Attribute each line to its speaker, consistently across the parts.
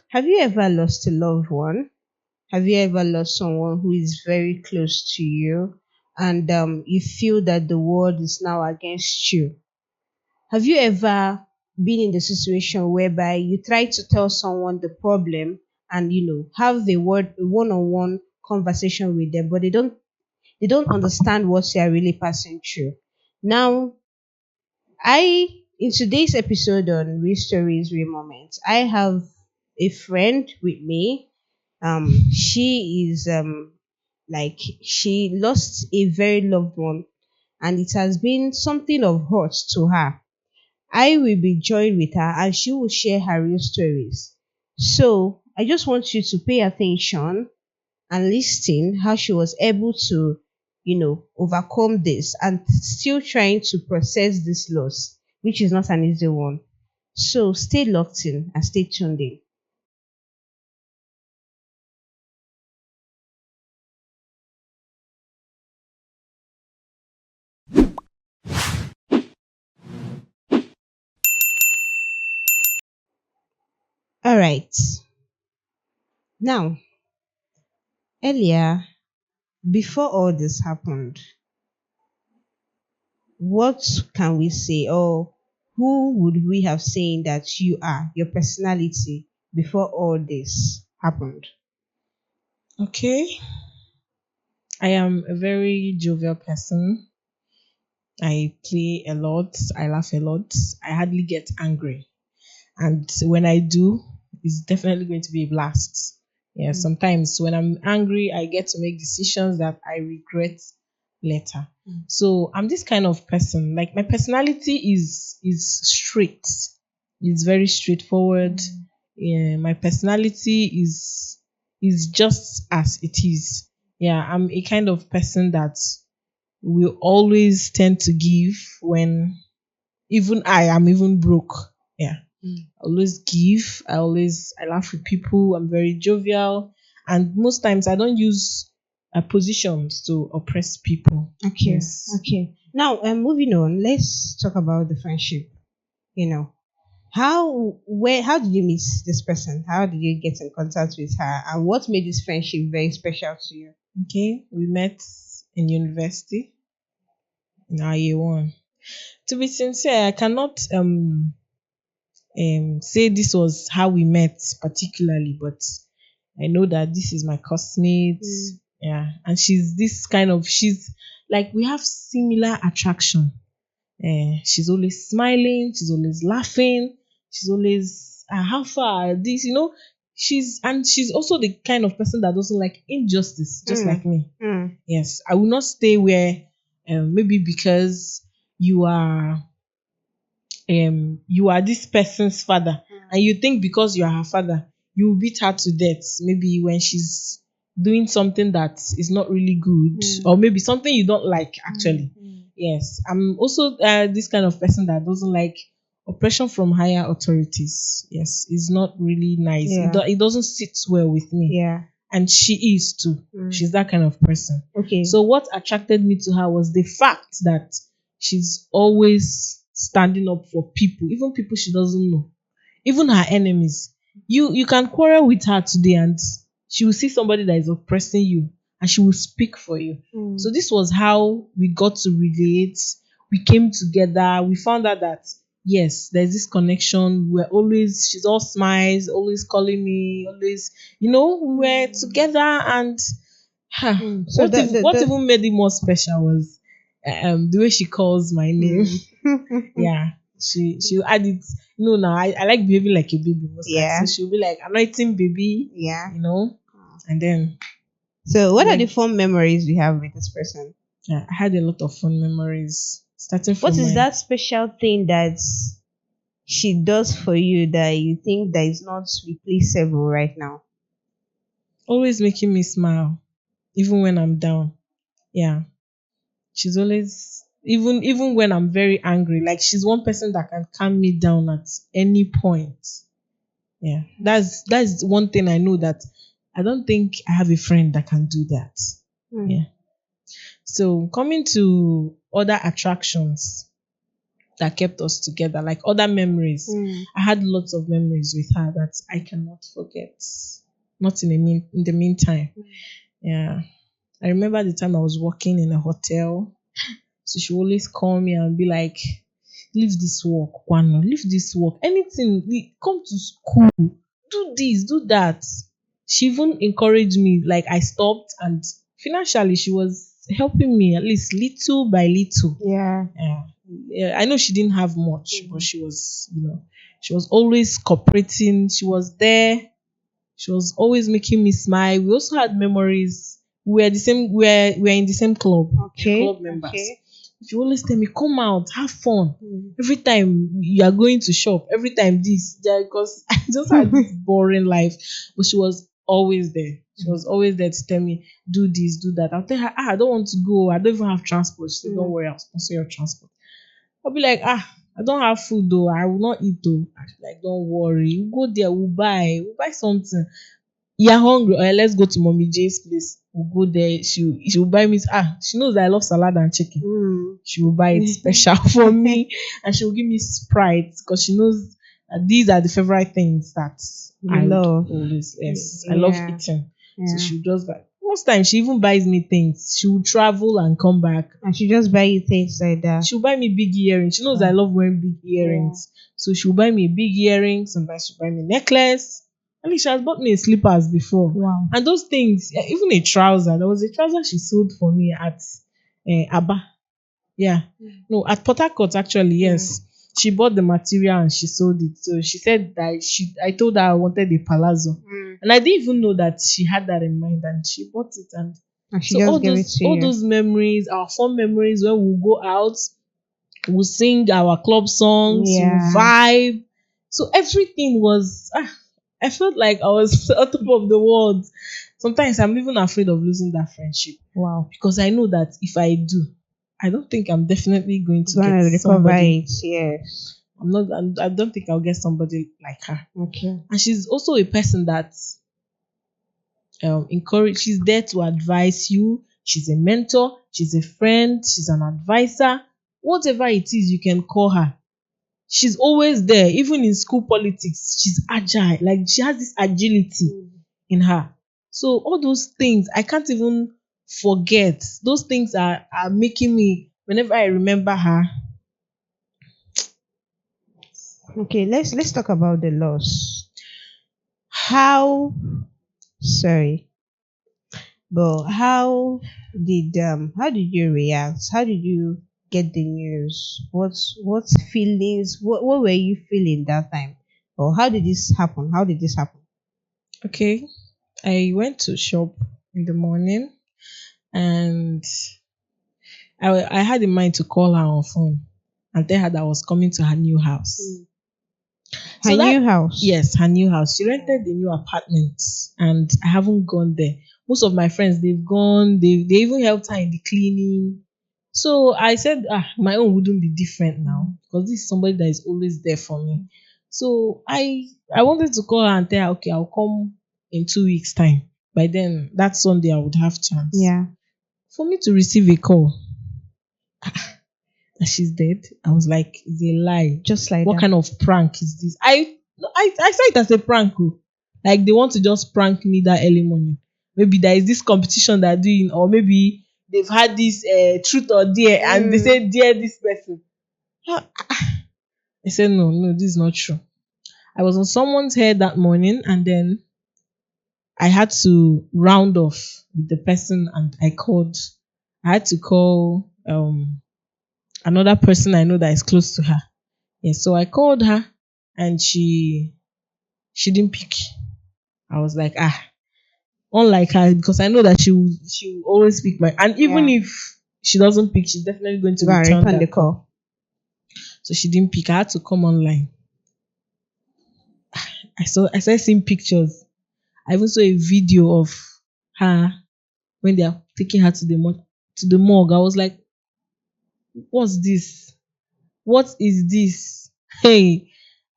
Speaker 1: Have you ever lost a loved one? Have you ever lost someone who is very close to you and you feel that the world is now against you? Have you ever been in the situation whereby you try to tell someone the problem and have a one-on-one conversation with them, but they don't understand what you are really passing through? Now, I in today's episode on Real Stories, Real Moments, I have a friend with me. She is like she lost a very loved one, and it has been something of hurt to her. I will be joined with her and she will share her real stories. So I just want you to pay attention and listen how she was able to, overcome this and still trying to process this loss, which is not an easy one. So stay locked in and stay tuned in. All right. Now, earlier, before all this happened, what can we say, or who would we have saying that you are, your personality, before all this happened?
Speaker 2: Okay, I am a very jovial person. I play a lot. I laugh a lot. I hardly get angry. And when I do, it's definitely going to be a blast. Yeah,
Speaker 1: Mm,
Speaker 2: sometimes when I'm angry, I get to make decisions that I regret later.
Speaker 1: mm,
Speaker 2: So I'm this kind of person. Like my personality is straight. It's very straightforward.
Speaker 1: mm,
Speaker 2: Yeah, my personality is just as it is. Yeah, I'm a kind of person that will always tend to give when even I am even broke. Yeah.
Speaker 1: mm.
Speaker 2: I always give. I laugh with people. I'm very jovial, and most times I don't use positions to oppress people.
Speaker 1: Okay,
Speaker 2: Yes.
Speaker 1: okay. Now, moving on, let's talk about the friendship. You know, how did you meet this person? How did you get in contact with her? And what made this friendship very special to you?
Speaker 2: Okay. We met in university in our year one. To be sincere, I cannot say this was how we met particularly, but I know that this is my classmate.
Speaker 1: Mm,
Speaker 2: Yeah, and she's like we have similar attraction. She's always smiling. She's always laughing. She's always how far this, she's also the kind of person that doesn't like injustice, just
Speaker 1: mm,
Speaker 2: like me.
Speaker 1: mm,
Speaker 2: Yes, I will not stay where maybe because you are you are this person's father and you think because you are her father you will beat her to death maybe when she's doing something that is not really good
Speaker 1: mm,
Speaker 2: or maybe something you don't like
Speaker 1: mm,
Speaker 2: actually.
Speaker 1: mm.
Speaker 2: Yes, I'm also this kind of person that doesn't like oppression from higher authorities. Yes, it's not really nice.
Speaker 1: Yeah,
Speaker 2: It doesn't sit well with me,
Speaker 1: yeah.
Speaker 2: and she is too.
Speaker 1: Mm.
Speaker 2: She's that kind of person.
Speaker 1: Okay.
Speaker 2: So what attracted me to her was the fact that she's always standing up for people, even people she doesn't know, even her enemies. You can quarrel with her today and she will see somebody that is oppressing you and she will speak for you. So
Speaker 1: Mm,
Speaker 2: this was how we got to relate. We came together. We found out that yes, there's this connection. We're always she's all smiles, always calling me, always we were
Speaker 1: mm,
Speaker 2: together and
Speaker 1: So
Speaker 2: what even made it more special was the way she calls my name.
Speaker 1: mm.
Speaker 2: Yeah, she'll add it. Now I like behaving like a baby most times, so
Speaker 1: Yeah,
Speaker 2: she'll be like anointing baby,
Speaker 1: yeah.
Speaker 2: and then
Speaker 1: So, what are the
Speaker 2: like
Speaker 1: fond memories we have with this person?
Speaker 2: yeah, I had a lot of fun memories starting
Speaker 1: What
Speaker 2: from
Speaker 1: is
Speaker 2: my
Speaker 1: that special thing that she does for you that you think that is not replaceable right now?
Speaker 2: always making me smile even when I'm down. Yeah, she's always even when I'm very angry. Like she's one person that can calm me down at any point. Yeah, that's one thing I know that I don't think I have a friend that can do that.
Speaker 1: Hmm.
Speaker 2: Yeah. So coming to other attractions, that kept us together, like other memories.
Speaker 1: Mm.
Speaker 2: I had lots of memories with her that I cannot forget. Not in the meantime. Yeah. I remember the time I was working in a hotel. So she would always call me and be like, leave this work, Kwano, leave this work. Anything, come to school, do this, do that. She even encouraged me, like I stopped, and financially she was helping me at least little by little.
Speaker 1: Yeah.
Speaker 2: Yeah. Yeah, I know she didn't have much, but she was, she was always cooperating. She was there. She was always making me smile. We also had memories. We were the same. We are in the same club. We are
Speaker 1: Okay.
Speaker 2: club members.
Speaker 1: Okay.
Speaker 2: She always tell me, "Come out, have fun."
Speaker 1: Mm.
Speaker 2: Every time you are going to shop, every time this, yeah, because I just had this boring life. But she was always there. She was always there to tell me, "Do this, do that." I'll tell her, "I don't want to go. I don't even have transport." She said, "Don't worry, I'll sponsor your transport." I'll be like, I don't have food though. I will not eat though. I'll be like, don't worry. We'll go there. We'll buy something. You're hungry, let's go to Mommy J's place. We'll go there. She will buy me. She knows that I love salad and chicken.
Speaker 1: Mm.
Speaker 2: She will buy it special for me, and she will give me Sprite because she knows that these are the favorite things that
Speaker 1: You
Speaker 2: I would
Speaker 1: love.
Speaker 2: always. Yes, I love
Speaker 1: Yeah.
Speaker 2: eating. So
Speaker 1: Yeah.
Speaker 2: she just like most times she even buys me things. She will travel and come back.
Speaker 1: And she just buy you things like that.
Speaker 2: She'll buy me big earrings. She knows I love wearing big earrings. So she'll buy me a big earring. Sometimes she'll buy me a necklace. I mean, she has bought me a slippers before.
Speaker 1: Wow.
Speaker 2: And those things, even a trouser. There was a trouser she sold for me at Abba. Yeah. No, at Port Harcourt actually, yes. She bought the material and she sold it. So she said that I told her I wanted a palazzo. And I didn't even know that she had that in mind, and she bought it. And
Speaker 1: she
Speaker 2: so
Speaker 1: just gave it to
Speaker 2: all
Speaker 1: you.
Speaker 2: those memories, our fun memories when we'll go out, we'll sing our club songs, we'll vibe. So everything was I felt like I was on top of the world. Sometimes I'm even afraid of losing that friendship.
Speaker 1: Wow.
Speaker 2: Because I know that if I do, I don't think I'm definitely going to
Speaker 1: Gonna
Speaker 2: get
Speaker 1: recover
Speaker 2: somebody.
Speaker 1: it, yes.
Speaker 2: I don't think I'll get somebody like her.
Speaker 1: Okay.
Speaker 2: And she's also a person that encourage. She's there to advise you. She's a mentor. She's a friend. She's an advisor. Whatever it is, you can call her. She's always there. Even in school politics, she's agile. Like she has this agility in her. So all those things, I can't even forget. Those things are making me. Whenever I remember her,
Speaker 1: Okay, let's talk about the loss. How sorry. But how did you react? How did you get the news? What feelings what were you feeling that time? Or how did this happen? How did this happen?
Speaker 2: okay, I went to shop in the morning and I had in mind to call her on phone and tell her that I was coming to her new house.
Speaker 1: Her
Speaker 2: So that
Speaker 1: new house.
Speaker 2: yes, her new house. She rented a new apartment and I haven't gone there. Most of my friends they've gone, they even helped her in the cleaning. So I said, my own wouldn't be different now because this is somebody that is always there for me. So I wanted to call her and tell her, okay, I'll come in 2 weeks' time. By then, that Sunday I would have chance.
Speaker 1: Yeah.
Speaker 2: For me to receive a call that she's dead, I was like, it's a lie.
Speaker 1: Just like
Speaker 2: What
Speaker 1: that.
Speaker 2: kind of prank is this? I saw it as a prank. Oh. Like they want to just prank me that early morning. Maybe there is this competition they're doing, or maybe they've had this truth or dare, and they say dare this person. Ah, I said no, this is not true. I was on someone's head that morning, and then I had to round off with the person, and I called. I had to call another person I know that is close to her. Yeah, so I called her, and she didn't pick. I was like, unlike her, because I know that she will always pick my. And even if she doesn't pick, she's definitely going to return
Speaker 1: the
Speaker 2: that call.
Speaker 1: call.
Speaker 2: So she didn't pick. I had to come online. I started seeing pictures. I even saw a video of her when they are taking her to the morgue. I was like, what's this? What is this? Hey,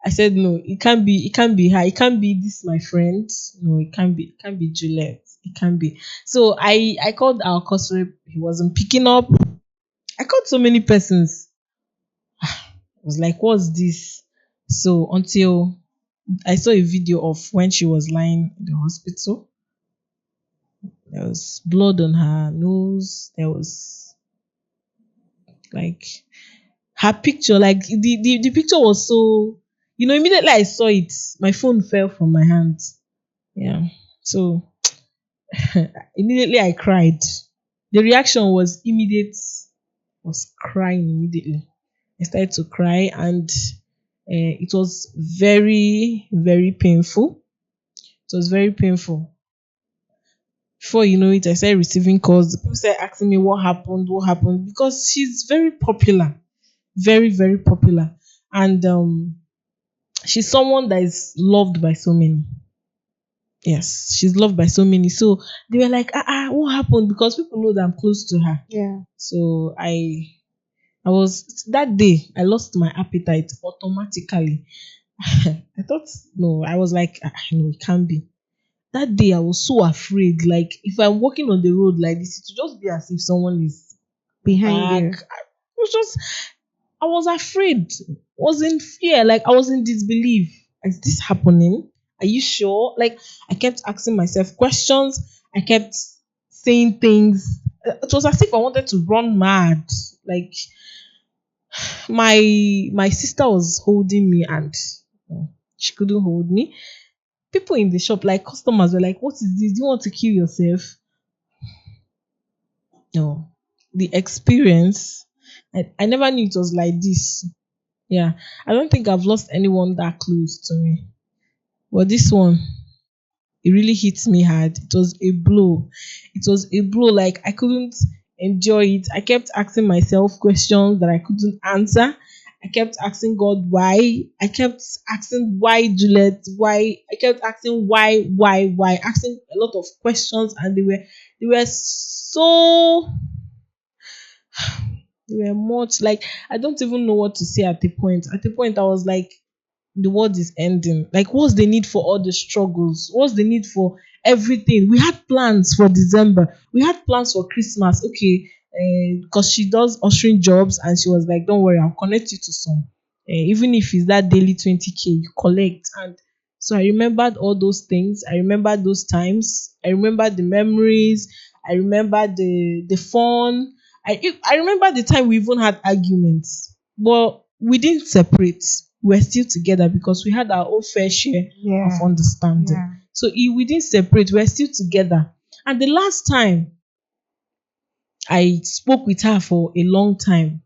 Speaker 2: I said no, it can't be her, it can't be this my friend. No, it can't be Juliet. It can't be. So I called our course rep, he wasn't picking up. I called so many persons. was like, what's this? So until I saw a video of when she was lying in the hospital, there was blood on her nose. There was like her picture, like the picture was so, immediately I saw it, my phone fell from my hands. Yeah. So immediately I cried. The reaction was immediate, was crying immediately. I started to cry, and it was very, very painful. It was very painful. Before you know it, I started receiving calls. People started asking me what happened, because she's very popular, very, very popular, and she's someone that is loved by so many. Yes, she's loved by so many. So they were like, what happened? Because people know that I'm close to her.
Speaker 1: Yeah.
Speaker 2: So I was, that day I lost my appetite automatically. I thought, no, I was like, no, it can't be. That day I was so afraid. Like, if I'm walking on the road like this, it would just be as if someone is
Speaker 1: Behind
Speaker 2: back.
Speaker 1: you.
Speaker 2: I was just, I was afraid. Was in fear. Like, I was in disbelief. Is this happening? Are you sure? Like, I kept asking myself questions. I kept saying things. It was as if I wanted to run mad. Like, my sister was holding me, and she couldn't hold me. People in the shop, like customers, were like, "What is this? Do you want to kill yourself?" No. The experience, I never knew it was like this. Yeah. I don't think I've lost anyone that close to me. But this one, it really hits me hard. It was a blow. It was a blow. Like, I couldn't enjoy it. I kept asking myself questions that I couldn't answer. I kept asking God why. I kept asking why Juliet, why. I kept asking why, asking a lot of questions, and they were so, they were much like, I don't even know what to say at the point. At the point I was like, the world is ending. Like, what's the need for all the struggles? What's the need for everything? We had plans for December. We had plans for Christmas. Okay, because she does ushering jobs, and she was like, "Don't worry, I'll connect you to some. Even if it's that daily 20K, you collect." And so I remembered all those things. I remembered those times. I remembered the memories. I remember the fun. I remember the time we even had arguments, but we didn't separate. We're still together because we had our own fair share of
Speaker 1: Yeah.
Speaker 2: understanding.
Speaker 1: Yeah.
Speaker 2: So we didn't separate. We're still together. And the last time I spoke with her for a long time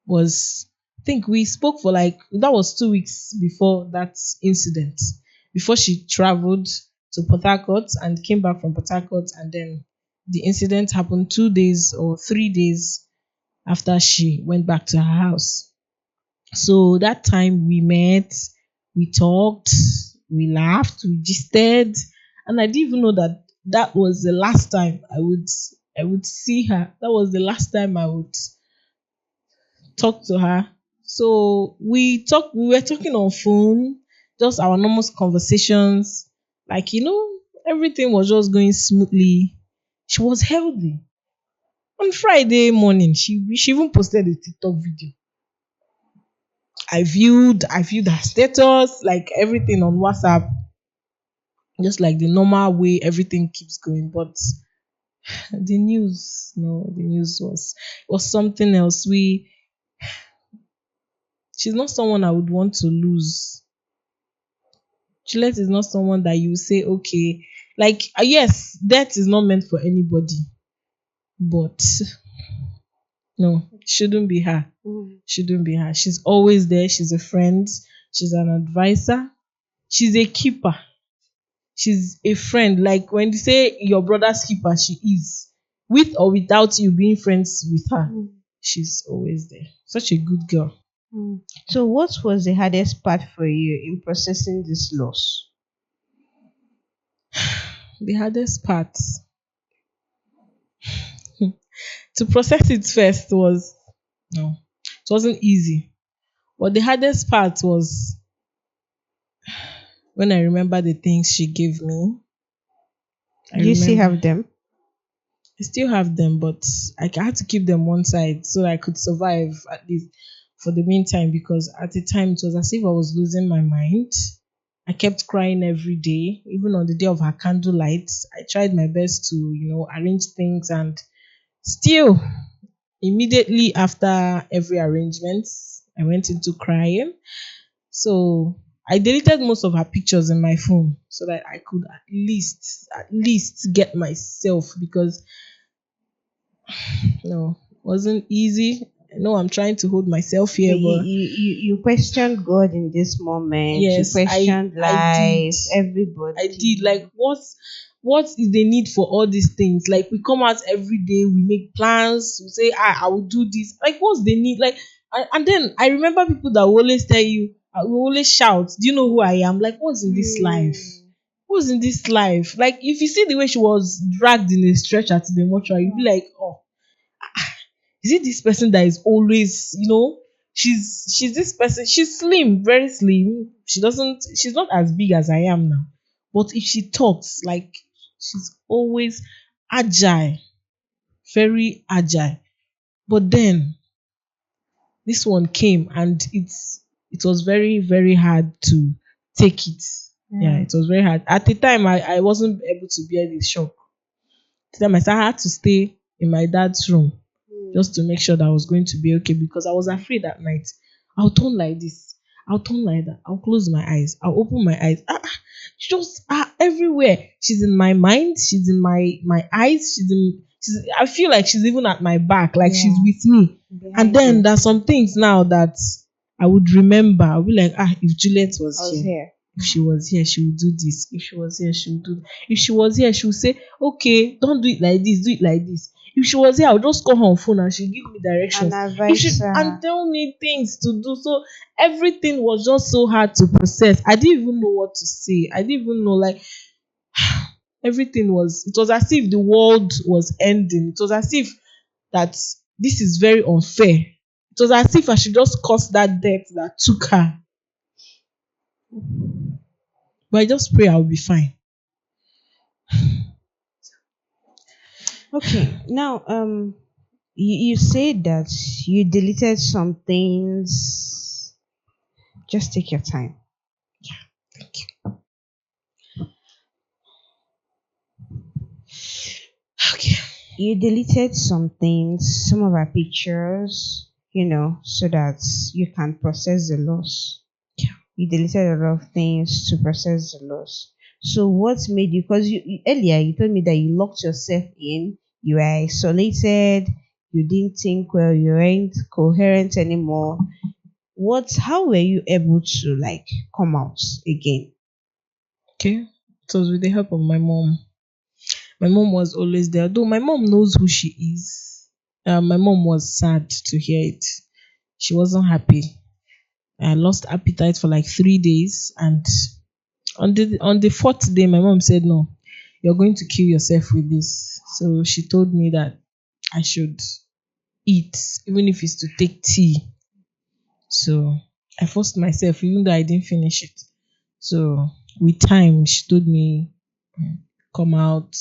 Speaker 2: was, I think we spoke for like, that was 2 weeks before that incident, before she traveled to Port Harcourt and came back from Port Harcourt, and then the incident happened 2 days or 3 days after she went back to her house. So that time we met, we talked, we laughed, we gisted, and I didn't even know that that was the last time I would see her. That was the last time I would talk to her. So we were talking on phone, just our normal conversations. Like, everything was just going smoothly. She was healthy. On Friday morning, she even posted a TikTok video. I viewed her status, like everything on WhatsApp, just like the normal way everything keeps going. But the news, no, the news was something else. She's not someone I would want to lose. Juliet is not someone that you say, okay, like, yes, death is not meant for anybody, but no, shouldn't be her.
Speaker 1: Mm.
Speaker 2: Shouldn't be her. She's always there. She's a friend. She's an advisor. She's a keeper. She's a friend. Like, when they say your brother's keeper, she is. With or without you being friends with her,
Speaker 1: Mm.
Speaker 2: she's always there. Such a good girl.
Speaker 1: Mm. So, what was the hardest part for you in processing this loss?
Speaker 2: The hardest part to process it first was, no, it wasn't easy. But the hardest part was when I remember the things she gave me. I
Speaker 1: Do you still
Speaker 2: remember.
Speaker 1: have them?
Speaker 2: I still have them, but I had to keep them one side so I could survive at least for the meantime, because at the time it was as if I was losing my mind. I kept crying every day, even on the day of her candlelight. I tried my best to, arrange things, and still, immediately after every arrangement, I went into crying. So I deleted most of her pictures in my phone so that I could at least get myself, because no, it wasn't easy. I know I'm trying to hold myself
Speaker 1: So
Speaker 2: here, but
Speaker 1: you questioned God in this moment. You
Speaker 2: yes, I
Speaker 1: questioned
Speaker 2: I did.
Speaker 1: life,
Speaker 2: I did.
Speaker 1: everybody.
Speaker 2: Like, what is the need for all these things? Like, we come out every day, we make plans, we say, I will do this. Like, what's the need? Like, and then I remember people that will always tell you, will always shout, "Do you know who I am?" Like, what's in this life?
Speaker 1: Hmm.
Speaker 2: What's in this life? Like, if you see the way she was dragged in a stretcher to the mortuary, you'd be like, oh, is it this person that is always, she's this person, she's slim, very slim. She's not as big as I am now. But if she talks, like, she's always agile, very agile. But then this one came, and it was very, very hard to take it. Yeah,
Speaker 1: Yeah.
Speaker 2: it was very hard. At the time, I wasn't able to bear the shock. At the time, I had to stay in my dad's room
Speaker 1: Hmm.
Speaker 2: just to make sure that I was going to be okay, because I was afraid at night. I'll turn like this, I'll turn like that, I'll close my eyes, I'll open my eyes. She just everywhere. She's in my mind, she's in my eyes, I feel like she's even at my back, like she's
Speaker 1: Yeah.
Speaker 2: with me. And
Speaker 1: Behind
Speaker 2: then
Speaker 1: you.
Speaker 2: there's some things now that I would remember. I'll be like, if Juliet
Speaker 1: I
Speaker 2: was
Speaker 1: was
Speaker 2: here,
Speaker 1: here.
Speaker 2: if she was here, she would do this. If she was here, she would do. If she was here, she would say, "Okay, don't do it like this. Do it like this." If she was here, I'll just call her on phone and she'll give me
Speaker 1: An
Speaker 2: directions. If she
Speaker 1: advisor.
Speaker 2: and tell me things to do. So everything was just so hard to process. I didn't even know what to say. I didn't even know, like, everything was. It was as if the world was ending. It was as if that this is very unfair. It was as if I should just curse that death that took her. But I just pray I'll be fine.
Speaker 1: Okay. Now, you said that you deleted some things. Just take your time.
Speaker 2: Thank you. Okay.
Speaker 1: You deleted some things, some of our pictures, so that you can process the loss.
Speaker 2: Yeah.
Speaker 1: You deleted a lot of things to process the loss. So what made you, because earlier you told me that you locked yourself in, you were isolated, you didn't think well, you weren't coherent anymore. How were you able to like come out again?
Speaker 2: Okay. It was with the help of my mom. My mom was always there. Though my mom knows who she is. My mom was sad to hear it. She wasn't happy. I lost appetite for like 3 days, and on the fourth day, my mom said, "No, you're going to kill yourself with this." So she told me that I should eat, even if it's to take tea. So I forced myself, even though I didn't finish it. So with time, she told me, come out,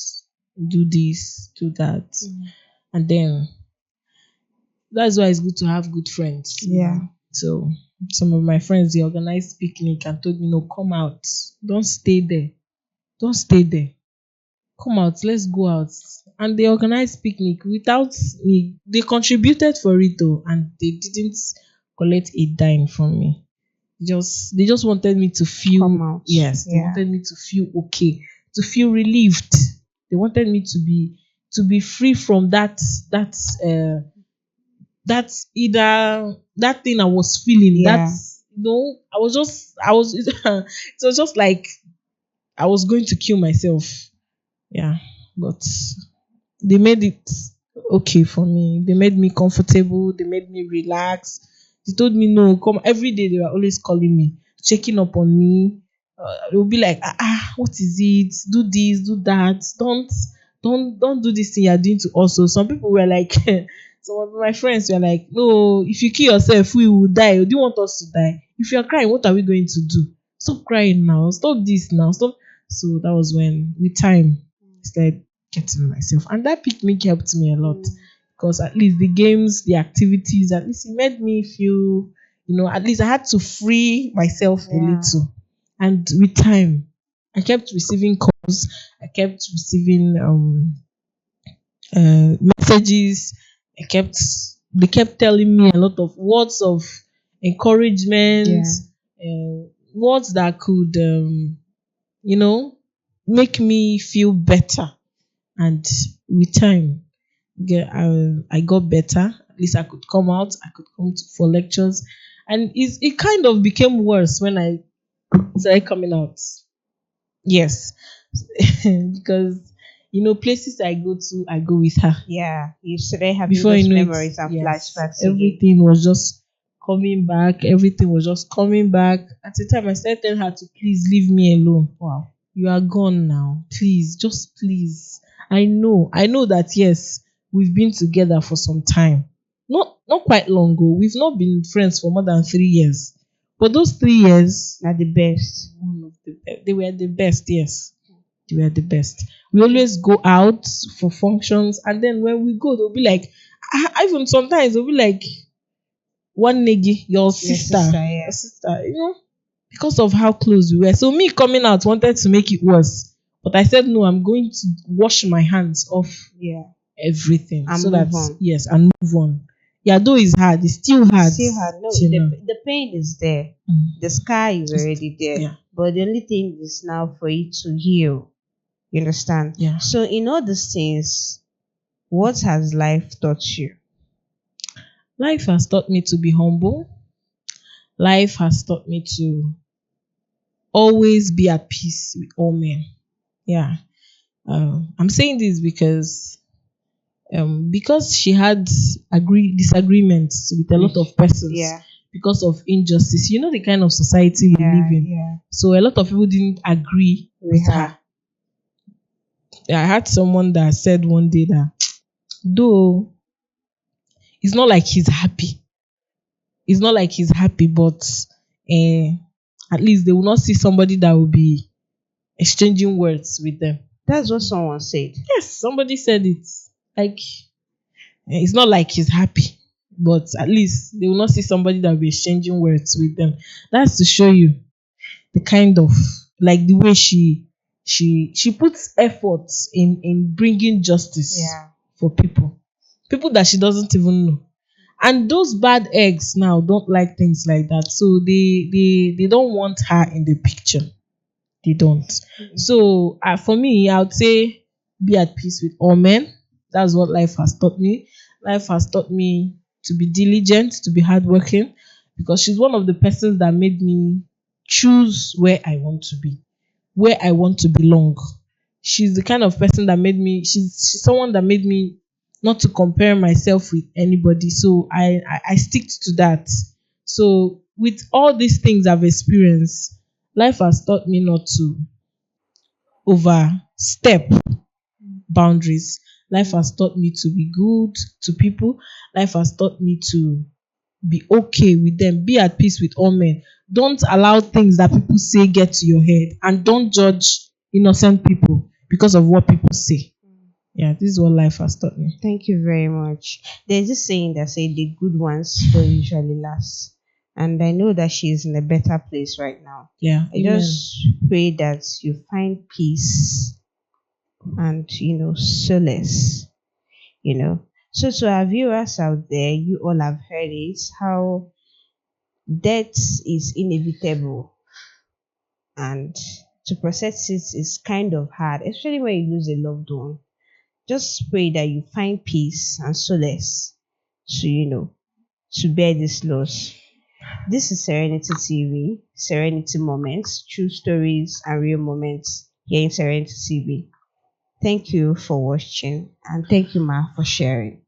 Speaker 2: do this, do that. And then that's why it's good to have good friends.
Speaker 1: Yeah.
Speaker 2: So some of my friends, they organized picnic and told me, no, come out. Don't stay there. Don't stay there. Come out, let's go out. And they organized picnic without me. They contributed for it though, and they didn't collect a dime from me. They just wanted me to feel,
Speaker 1: Come out.
Speaker 2: yes, they
Speaker 1: Yeah.
Speaker 2: wanted me to feel okay, to feel relieved. They wanted me to be free from either that thing I was feeling.
Speaker 1: Yeah.
Speaker 2: It was just like I was going to kill myself. Yeah. But they made it okay for me. They made me comfortable. They made me relax. They told me, no, come every day. They were always calling me, checking up on me. They would be like, what is it? Do this, do that. Don't do this thing you're doing to us. So some people were like, some of my friends were like, no, if you kill yourself, we will die. Do you want us to die? If you're crying, what are we going to do? Stop crying now. Stop this now. Stop. So that was when, with time, I started getting myself. And that picnic helped me a lot,
Speaker 1: Mm.
Speaker 2: because at least the games, the activities, at least it made me feel At least I had to free myself a
Speaker 1: Yeah.
Speaker 2: little. And with time, I kept receiving calls, I kept receiving messages. They kept telling me a lot of words of encouragement,
Speaker 1: Yeah.
Speaker 2: words that could, you know, make me feel better. And with time, I got better. At least I could come out, I could come for lectures. And it kind of became worse when I started coming out. Yes, because places I go to, I go with her.
Speaker 1: Yeah. You started having
Speaker 2: Before you
Speaker 1: those
Speaker 2: know it,
Speaker 1: memories and
Speaker 2: yes,
Speaker 1: flashbacks again.
Speaker 2: everything was just coming back. Everything was just coming back. At the time, I started telling her to please leave me alone.
Speaker 1: Wow.
Speaker 2: You are gone now. Please, just please. I know that yes, we've been together for some time. Not quite long ago. We've not been friends for more than 3 years. But those 3 years,
Speaker 1: Not the best.
Speaker 2: they were the best, yes. They were the best. We always go out for functions, and then when we go, they'll be like, even sometimes they'll be like, one niggy,
Speaker 1: Your sister,
Speaker 2: your
Speaker 1: yeah.
Speaker 2: sister, because of how close we were. So me coming out wanted to make it worse, but I said no. I'm going to wash my hands off
Speaker 1: Yeah.
Speaker 2: everything
Speaker 1: And
Speaker 2: so that
Speaker 1: move on.
Speaker 2: yes, and move on. Yeah, though it's hard, it's still hard.
Speaker 1: Still hard. No,
Speaker 2: You know.
Speaker 1: the pain is there.
Speaker 2: Mm.
Speaker 1: The scar is already there.
Speaker 2: Yeah,
Speaker 1: But the only thing is now for it to heal. You understand?
Speaker 2: yeah.
Speaker 1: So in all these things, what has life taught you?
Speaker 2: Life has taught me to be humble. Life has taught me to always be at peace with all men. Yeah. I'm saying this because she had disagreements with a lot of persons
Speaker 1: Yeah.
Speaker 2: because of injustice. You know the kind of society we
Speaker 1: Yeah.
Speaker 2: live in.
Speaker 1: Yeah.
Speaker 2: So a lot of people didn't agree with her. I had someone that said one day that though it's not like he's happy. It's not like he's happy, but uh, at least they will not see somebody that will be exchanging words with them.
Speaker 1: That's what someone said.
Speaker 2: Yes, somebody said it. Like it's not like he's happy, but at least they will not see somebody that will be exchanging words with them. That's to show you the kind of like the way she puts effort in bringing justice
Speaker 1: Yeah.
Speaker 2: for people that she doesn't even know. And those bad eggs now don't like things like that, so they don't want her in the picture. They don't. So for me, I would say be at peace with all men. That's what life has taught me. Life has taught me to be diligent, to be hardworking, because she's one of the persons that made me choose where I want to be, where I want to belong. She's the kind of person that made me. She's someone that made me not to compare myself with anybody. So I stick to that. So with all these things I've experienced, life has taught me not to overstep boundaries. Life has taught me to be good to people. Life has taught me to be okay with them. Be at peace with all men. Don't allow things that people say get to your head, and don't judge innocent people because of what people say. Yeah, this is what life has taught me.
Speaker 1: Thank you very much. There's this saying that say the good ones don't usually last. And I know that she is in a better place right now.
Speaker 2: Yeah,
Speaker 1: I
Speaker 2: amen.
Speaker 1: just pray that you find peace and solace. So to our viewers out there, you all have heard it, how death is inevitable and to process it is kind of hard, especially when you lose a loved one. Just pray that you find peace and solace to to bear this loss. This is Serenity TV, Serenity Moments, true stories and real moments here in Serenity TV. Thank you for watching and thank you, Ma, for sharing.